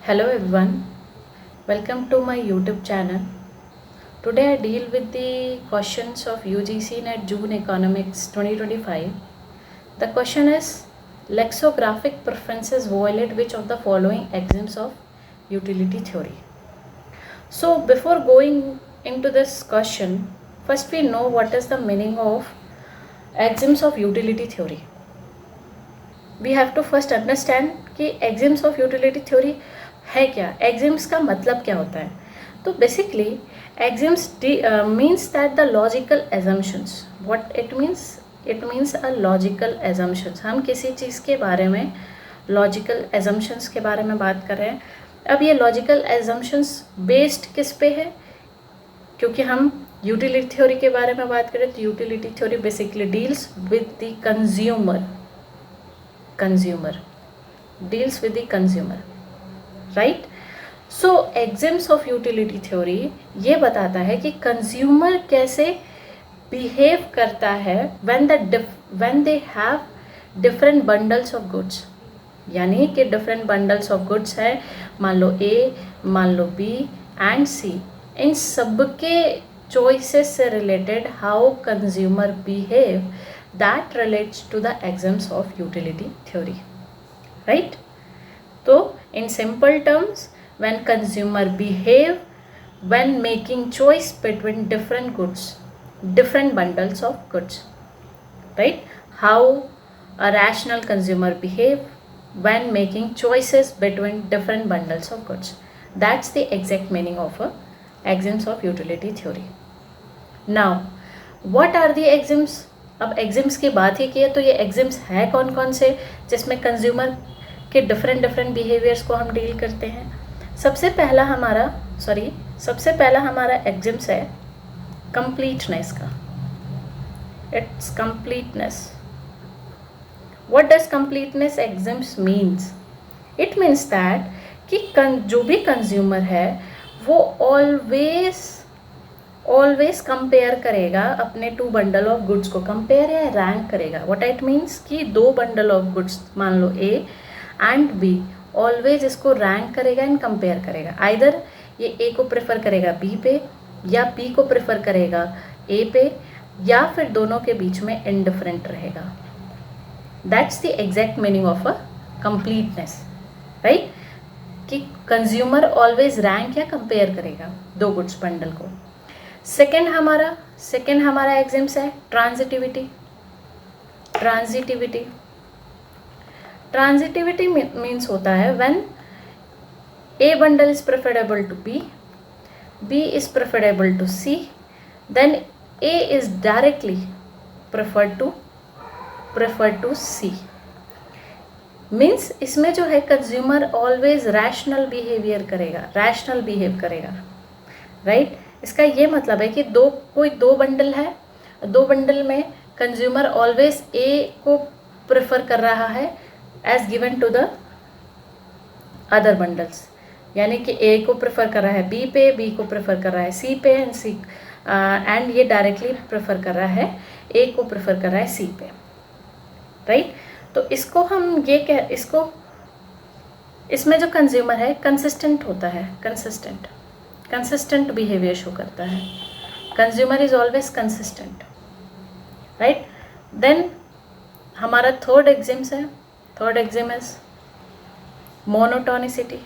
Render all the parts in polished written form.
Hello everyone, welcome to my YouTube channel. Today I deal with the questions of UGC NET June Economics 2025. The question is, lexicographic preferences violate which of the following axioms of utility theory? So before going into this question, first we know what is the meaning of axioms of utility theory. We have to first understand कि axioms of utility theory है क्या, axioms का मतलब क्या होता है. तो basically axioms means that the logical assumptions. What it means? It means a logical assumptions. हम किसी चीज़ के बारे में logical assumptions के बारे में बात कर रहे हैं. अब ये logical assumptions based किस पे है? क्योंकि हम utility theory के बारे में बात करें तो utility theory basically deals with the consumer deals with the consumer, right? So axioms of utility theory ये बताता है कि consumer कैसे behave करता है when they have different bundles of goods. यानी कि different bundles of goods है, मान लो A, मान लो B and C. इन सब के choices से related how consumer behave, that relates to the axioms of utility theory, right? So in simple terms, when consumer behave when making choice between different goods, different bundles of goods, right? How a rational consumer behave when making choices between different bundles of goods. That's the exact meaning of a axioms of utility theory. Now what are the axioms? अब एग्जिम्स की बात ही की है तो ये एग्जिम्स है कौन कौन से जिसमें कंज्यूमर के डिफरेंट बिहेवियर्स को हम डील करते हैं. सबसे पहला हमारा एग्जिम्स है कंप्लीटनेस का. It's completeness. What does completeness axioms means? It means that कि जो भी कंज्यूमर है वो ऑलवेज कंपेयर करेगा अपने टू बंडल ऑफ गुड्स को. कंपेयर या रैंक करेगा. व्हाट इट मीन्स कि दो बंडल ऑफ गुड्स मान लो A एंड B, ऑलवेज इसको रैंक करेगा एंड कंपेयर करेगा. आइदर ये A को प्रेफर करेगा B पे या B को प्रेफर करेगा A पे या फिर दोनों के बीच में इंडिफरेंट रहेगा. That's the exact meaning of a completeness, right? कि कंज्यूमर ऑलवेज रैंक या कंपेयर करेगा दो गुड्स बंडल को. सेकेंड हमारा एग्जिम्स है ट्रांजिटिविटी. ट्रांजिटिविटी मीन्स होता है when A bundle is preferable to B is preferable to C, then A is directly preferred to C. Means इसमें जो है कंज्यूमर ऑलवेज रैशनल बिहेव करेगा, राइट? इसका ये मतलब है कि कोई दो बंडल है, दो बंडल में कंज्यूमर ऑलवेज A को प्रेफर कर रहा है as given to the other bundles. यानी कि A को प्रेफर कर रहा है B पे, B को प्रेफर कर रहा है C पे एंड ये डायरेक्टली प्रेफर कर रहा है A को प्रेफर कर रहा है C पे, राइट? तो इसको हम इसमें जो कंज्यूमर है कंसिस्टेंट होता है, कंसिस्टेंट बिहेवियर शो करता है. Consumer is always consistent, right? Then हमारा third axiom is monotonicity.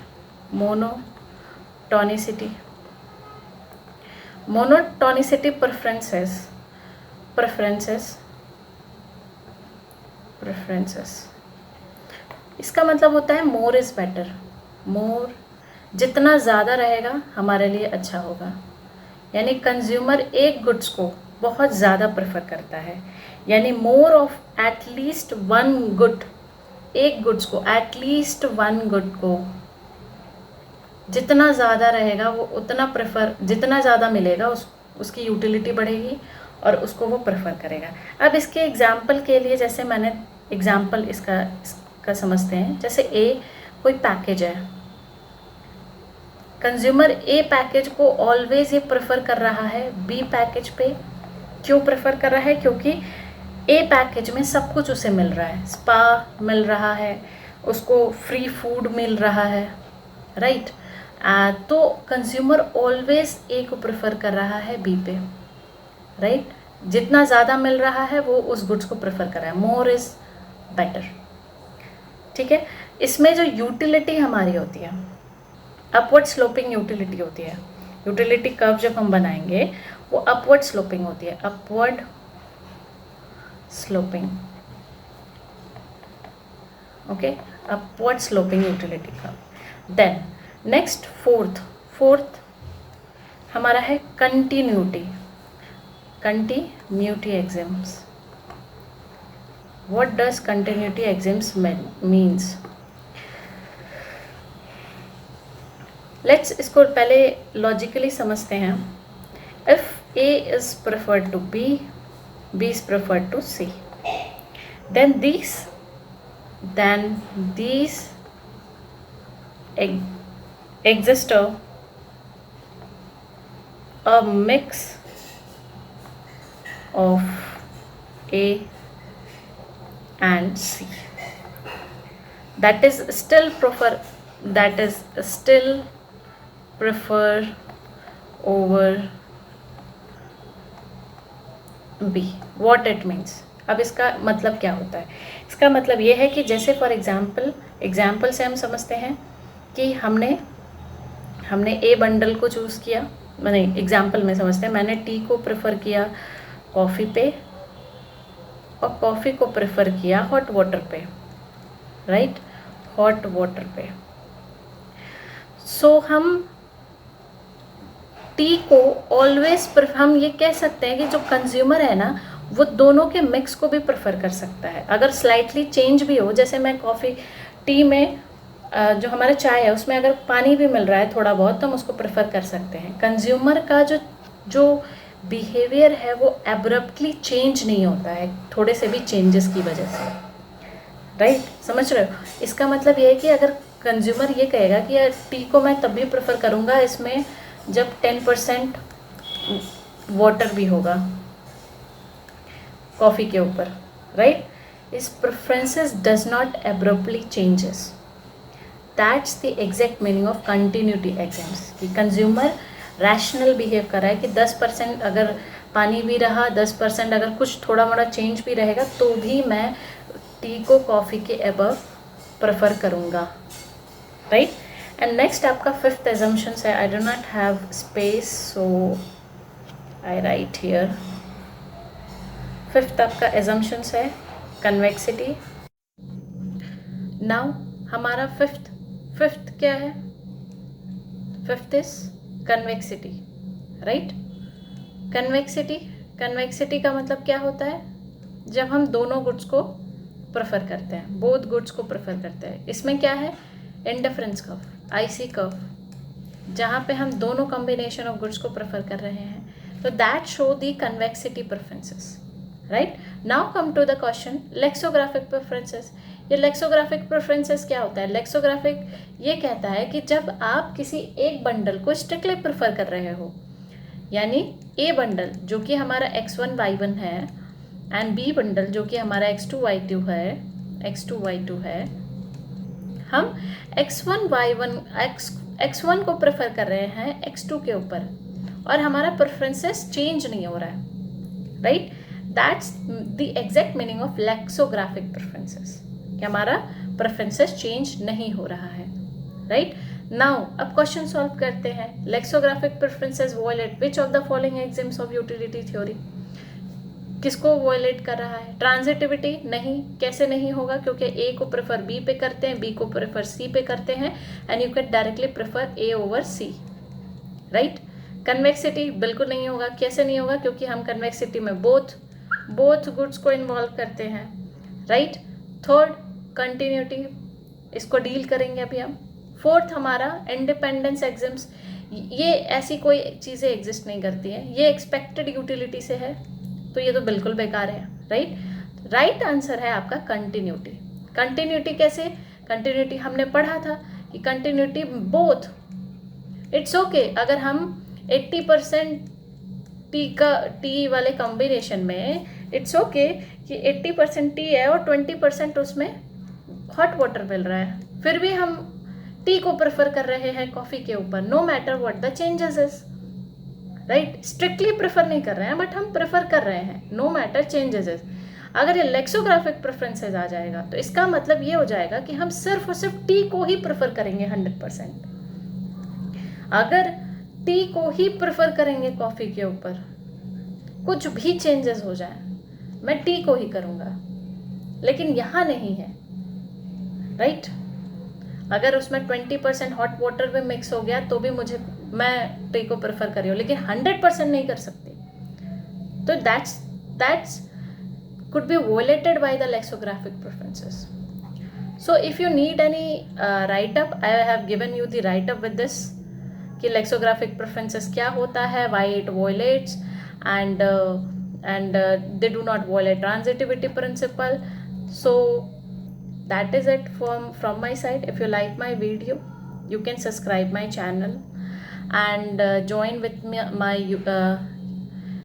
Preferences इसका मतलब होता है मोर इज बेटर. जितना ज़्यादा रहेगा हमारे लिए अच्छा होगा. यानी कंज्यूमर एक गुड्स को बहुत ज़्यादा प्रेफर करता है. यानी more of at least one good, एक गुड्स को एटलीस्ट वन गुड को जितना ज़्यादा रहेगा वो उतना जितना ज़्यादा मिलेगा उसकी यूटिलिटी बढ़ेगी और उसको वो प्रेफर करेगा. अब इसके एग्जाम्पल के लिए जैसे मैंने एग्जाम्पल इसका समझते हैं. जैसे कोई पैकेज है, कंज्यूमर A पैकेज को ऑलवेज ये प्रेफर कर रहा है B पैकेज पे. क्यों प्रेफर कर रहा है? क्योंकि A पैकेज में सब कुछ उसे मिल रहा है. स्पा मिल रहा है, उसको फ्री फूड मिल रहा है, राइट। तो कंज्यूमर ऑलवेज ए को प्रेफर कर रहा है बी पे, राइट। जितना ज़्यादा मिल रहा है वो उस गुड्स को प्रेफर कर रहा है, मोर इज़ बेटर, ठीक है। इसमें जो यूटिलिटी हमारी होती है, अपवर्ड स्लोपिंग यूटिलिटी होती है। यूटिलिटी कर्व जब हम बनाएंगे वो अपवर्ड स्लोपिंग होती है, upward sloping, okay, upward sloping utility curve. Then next fourth हमारा है continuity axioms. What does continuity axioms means? Let's इसको पहले लॉजिकली समझते हैं। If A is preferred to B, B is preferred to C, then these exist a mix of A and C that is still prefer over B. What it means? अब इसका मतलब क्या होता है? इसका मतलब ये है कि जैसे फॉर एग्जाम्पल से हम समझते हैं कि हमने ए बंडल को चूज़ किया, मैंने एग्जाम्पल में समझते हैं, मैंने टी को प्रेफर किया कॉफ़ी पे और कॉफ़ी को प्रेफर किया हॉट वाटर पे, राइट, हॉट वाटर पे। सो हम टी को ऑलवेज हम ये कह सकते हैं कि जो कंज्यूमर है ना वो दोनों के मिक्स को भी प्रेफर कर सकता है। अगर स्लाइटली चेंज भी हो, जैसे मैं टी में जो हमारा चाय है उसमें अगर पानी भी मिल रहा है थोड़ा बहुत तो हम उसको प्रेफर कर सकते हैं। कंज्यूमर का जो बिहेवियर है वो एब्रप्टली चेंज नहीं होता है थोड़े से भी चेंजेस की वजह से, राइट, समझ रहे हो? इसका मतलब ये है कि अगर कंज्यूमर ये कहेगा कि यार टी को मैं तब भी प्रेफर करूँगा इसमें जब 10% वाटर भी होगा कॉफ़ी के ऊपर, राइट, इस preferences does not abruptly changes. That's the exact meaning of continuity axioms, कि कंज्यूमर रैशनल बिहेव कर रहा है कि 10% अगर पानी भी रहा, 10% अगर कुछ थोड़ा मोड़ा चेंज भी रहेगा तो भी मैं टी को कॉफ़ी के अबव प्रेफर करूँगा, राइट। एंड नेक्स्ट आपका फिफ्थ एजम्पशन है, I do not have space so I right here. Fifth आपका एजम्पशन है कन्वेक्सिटी। नाउ हमारा फिफ्थ क्या है? Fifth is convexity, right. Convexity का मतलब क्या होता है? जब हम दोनों गुड्स को प्रेफर करते हैं, बोथ गुड्स को प्रेफर करते हैं। इसमें क्या है? इंडिफरेंस कर्व, आईसी कर्व, जहाँ पे हम दोनों कॉम्बिनेशन ऑफ गुड्स को प्रेफर कर रहे हैं। तो that show the convexity preferences, right. Now come to the question lexicographic preferences. ये लेक्सोग्राफिक प्रेफरेंसेस क्या होता है? लेक्सोग्राफिक ये कहता है कि जब आप किसी एक बंडल को स्ट्रिक्टली प्रेफर कर रहे हो, यानी ए बंडल जो कि हमारा x1 y1 है एंड बी बंडल जो कि हमारा x2 y2 है, हम x1 को प्रेफर कर रहे हैं x2 के ऊपर और हमारा प्रेफरेंसेस चेंज नहीं हो रहा है, right. That's the exact meaning of lexicographic preferences, कि हमारा प्रेफरेंसेस चेंज नहीं हो रहा है, राइट। नाउ अब क्वेश्चन सॉल्व करते हैं। Lexicographic preferences violate which of the following axioms of utility theory? किसको वॉयलेट कर रहा है? ट्रांजिटिविटी नहीं, कैसे नहीं होगा? क्योंकि ए को प्रेफर बी पे करते हैं, बी को प्रेफर सी पे करते हैं and you can directly prefer A over C, right. Convexity बिल्कुल नहीं होगा। कैसे नहीं होगा? क्योंकि हम कन्वेक्सिटी में बोथ गुड्स को इन्वॉल्व करते हैं, राइट। थर्ड कंटिन्यूटी, इसको डील करेंगे अभी हम। फोर्थ हमारा इंडिपेंडेंस एक्सिम्स, ये ऐसी कोई चीज़ें एग्जिस्ट नहीं करती हैं, ये एक्सपेक्टेड यूटिलिटी से है तो ये तो बिल्कुल बेकार है, राइट। राइट आंसर है आपका कंटिन्यूटी। कंटिन्यूटी कैसे? कंटिन्यूटी हमने पढ़ा था कि कंटिन्यूटी बोथ, इट्स ओके अगर हम 80% टी वाले कॉम्बिनेशन में इट्स ओके कि 80% टी है और 20% उसमें हॉट वाटर मिल रहा है, फिर भी हम टी को प्रेफर कर रहे हैं कॉफ़ी के ऊपर, no matter what the changes is, right. Strictly prefer नहीं कर रहे हैं बट हम प्रेफर कर रहे हैं, नो मैटर चेंजेस इज। अगर ये लेक्सोग्राफिक प्रेफरेंसेज आ जाएगा तो इसका मतलब ये हो जाएगा कि हम सिर्फ और सिर्फ टी को ही प्रेफर करेंगे 100%। अगर टी को ही प्रेफर करेंगे कॉफ़ी के ऊपर, कुछ भी चेंजेस हो जाए मैं टी को ही करूँगा, लेकिन यहाँ नहीं है, राइट। अगर उसमें 20% हॉट वाटर भी मिक्स हो गया तो भी मैं टी को प्रेफर कर रही हूँ, लेकिन 100% नहीं कर सकती। तो that's could be violated by the lexicographic preferences. So if you need any write-up, I have given you the write-up with this कि lexicographic preferences क्या होता है, why it violates, and they do not violate transitivity principle. So that is it from my side. If you like my video, you can subscribe my channel and join with my